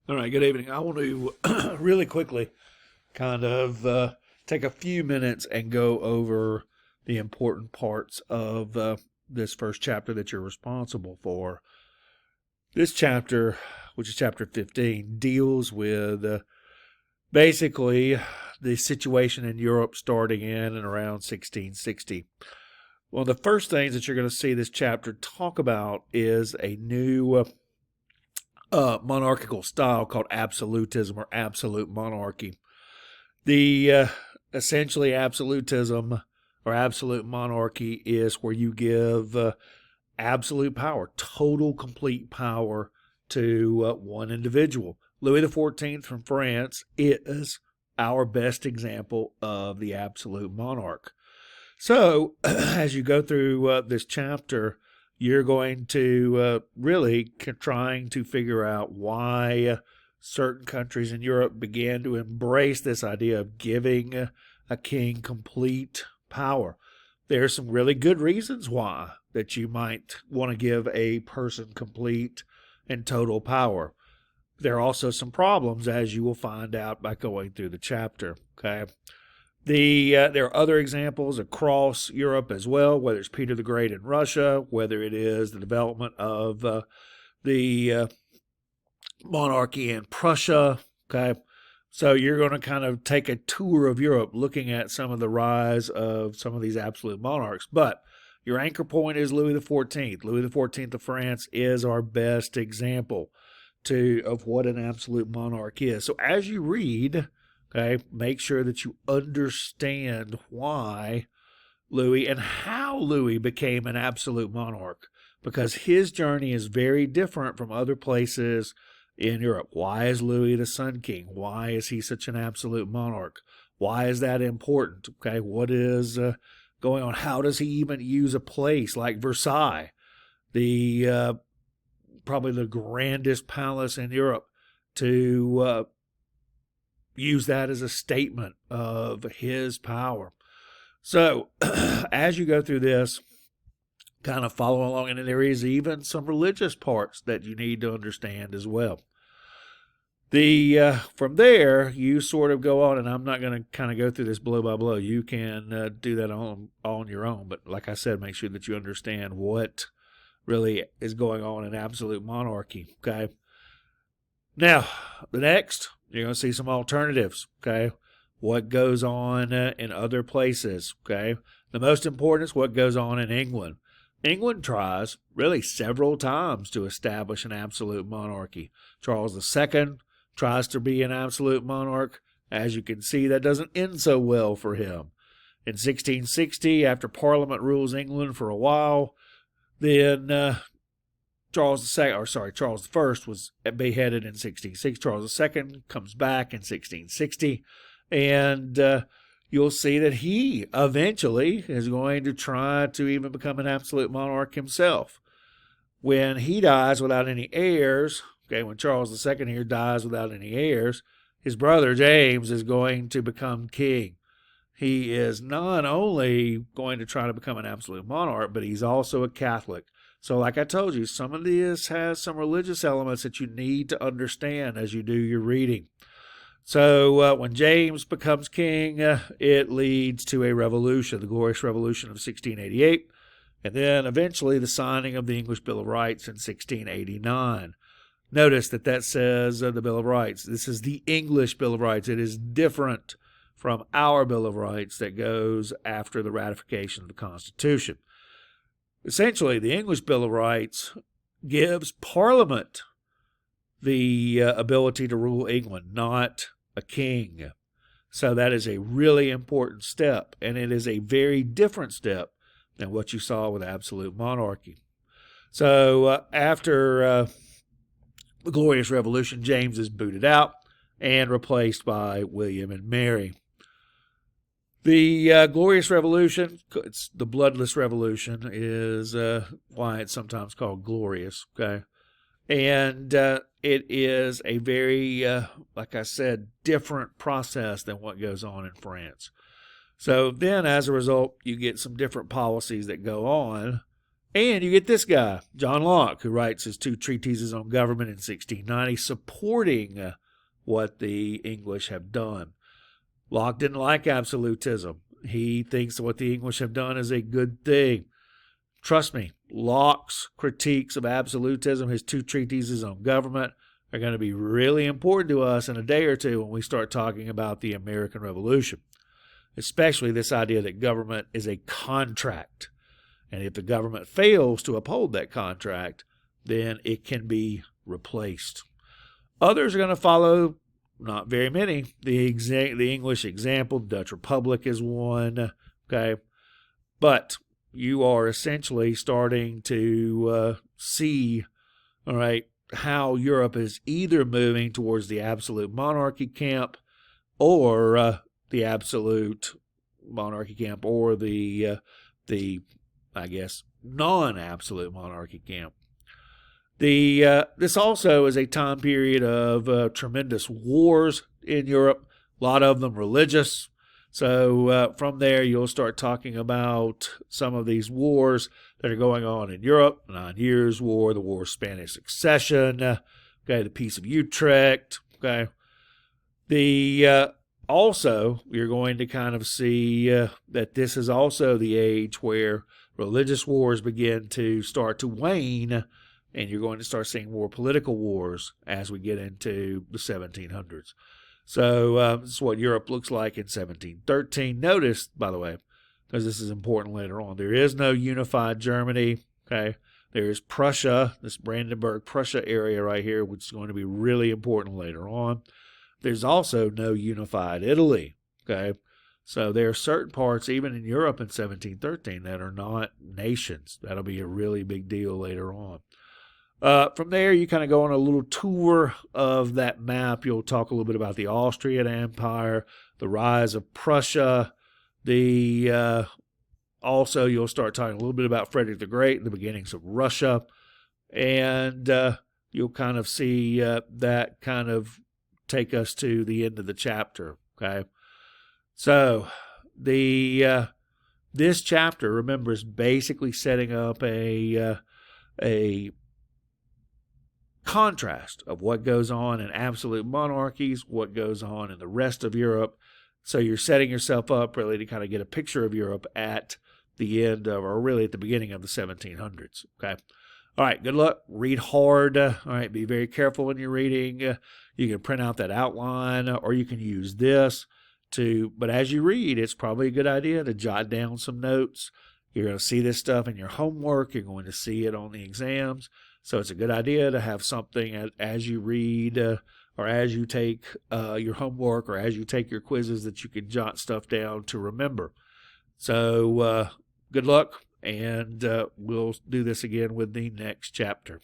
All right, good evening. I want to really quickly kind of take a few minutes and go over the important parts of this first chapter that you're responsible for. This chapter, which is chapter 15, deals with basically the situation in Europe starting in and around 1660. One of the first things that you're going to see this chapter talk about is a new monarchical style called absolutism or absolute monarchy. The essentially absolutism or absolute monarchy is where you give absolute power, total complete power to one individual. Louis XIV from France is our best example of the absolute monarch. So, as you go through this chapter, you're going to really trying to figure out why certain countries in Europe began to embrace this idea of giving a king complete power. There are some really good reasons why that you might want to give a person complete and total power. There are also some problems, as you will find out by going through the chapter. Okay. There are other examples across Europe as well, whether it's Peter the Great in Russia, whether it is the development of the monarchy in Prussia. Okay, so you're going to kind of take a tour of Europe looking at some of the rise of some of these absolute monarchs. But your anchor point is Louis XIV. Louis XIV of France is our best example of what an absolute monarch is. So as you read, okay, make sure that you understand why Louis and how Louis became an absolute monarch, because his journey is very different from other places in Europe. Why is Louis the Sun King? Why is he such an absolute monarch? Why is that important? Okay, what is going on? How does he even use a place like Versailles, the probably the grandest palace in Europe, to use that as a statement of his power? So, as you go through this, kind of follow along, and there is even some religious parts that you need to understand as well. From there, you sort of go on, and I'm not going to kind of go through this blow by blow. You can do that on your own, but like I said, make sure that you understand what really is going on in absolute monarchy. Okay. Now, the next, you're going to see some alternatives. Okay. What goes on in other places. Okay. The most important is what goes on in England. England tries really several times to establish an absolute monarchy. Charles II tries to be an absolute monarch. As you can see, that doesn't end so well for him. In 1660, after Parliament rules England for a while, then Charles I was beheaded in 1660. Charles II comes back in 1660, and you'll see that he eventually is going to try to even become an absolute monarch himself. When he dies without any heirs, okay, when Charles II here dies without any heirs, his brother James is going to become king. He is not only going to try to become an absolute monarch, but he's also a Catholic. So like I told you, some of this has some religious elements that you need to understand as you do your reading. So when James becomes king, it leads to a revolution, the Glorious Revolution of 1688, and then eventually the signing of the English Bill of Rights in 1689. Notice that says the Bill of Rights. This is the English Bill of Rights. It is different from our Bill of Rights that goes after the ratification of the Constitution. Essentially, the English Bill of Rights gives Parliament the ability to rule England, not a king. So that is a really important step, and it is a very different step than what you saw with absolute monarchy. So after the Glorious Revolution, James is booted out and replaced by William and Mary. The Glorious Revolution, it's the Bloodless Revolution, is why it's sometimes called glorious, okay? And it is a very, like I said, different process than what goes on in France. So then, as a result, you get some different policies that go on And you get this guy, John Locke, who writes his 2 treatises on government in 1690, supporting what the English have done. Locke didn't like absolutism. He thinks that what the English have done is a good thing. Trust me, Locke's critiques of absolutism, his 2 treatises on government, are going to be really important to us in a day or two when we start talking about the American Revolution, especially this idea that government is a contract. And if the government fails to uphold that contract, then it can be replaced. Others are going to follow, not very many, the English example. The Dutch Republic is one, okay? But you are essentially starting to see, all right, how Europe is either moving towards the absolute monarchy camp or the absolute monarchy camp or the I guess, non-absolute monarchy camp. This also is a time period of tremendous wars in Europe, a lot of them religious. So from there, you'll start talking about some of these wars that are going on in Europe. 9 Years' War, the War of Spanish Succession, okay, the Peace of Utrecht, okay. Also, you're going to kind of see that this is also the age where religious wars begin to start to wane, and you're going to start seeing more political wars as we get into the 1700s. So this is what Europe looks like in 1713. Notice, by the way, because this is important later on, there is no unified Germany, okay? There is Prussia, this Brandenburg, Prussia area right here, which is going to be really important later on. There's also no unified Italy, okay? So there are certain parts, even in Europe in 1713, that are not nations. That'll be a really big deal later on. From there, you kind of go on a little tour of that map. You'll talk a little bit about the Austrian Empire, the rise of Prussia. Also, you'll start talking a little bit about Frederick the Great, the beginnings of Russia. And you'll kind of see that kind of take us to the end of the chapter, okay? So this chapter, remember, is basically setting up a contrast of what goes on in absolute monarchies, what goes on in the rest of Europe. So you're setting yourself up really to kind of get a picture of Europe at the end of, or really at the beginning of the 1700s, okay? All right, good luck. Read hard. All right, be very careful when you're reading. You can print out that outline, or you can use this but as you read, it's probably a good idea to jot down some notes. You're going to see this stuff in your homework. You're going to see it on the exams. So it's a good idea to have something as you read or as you take your homework or as you take your quizzes that you can jot stuff down to remember. So good luck, and we'll do this again with the next chapter.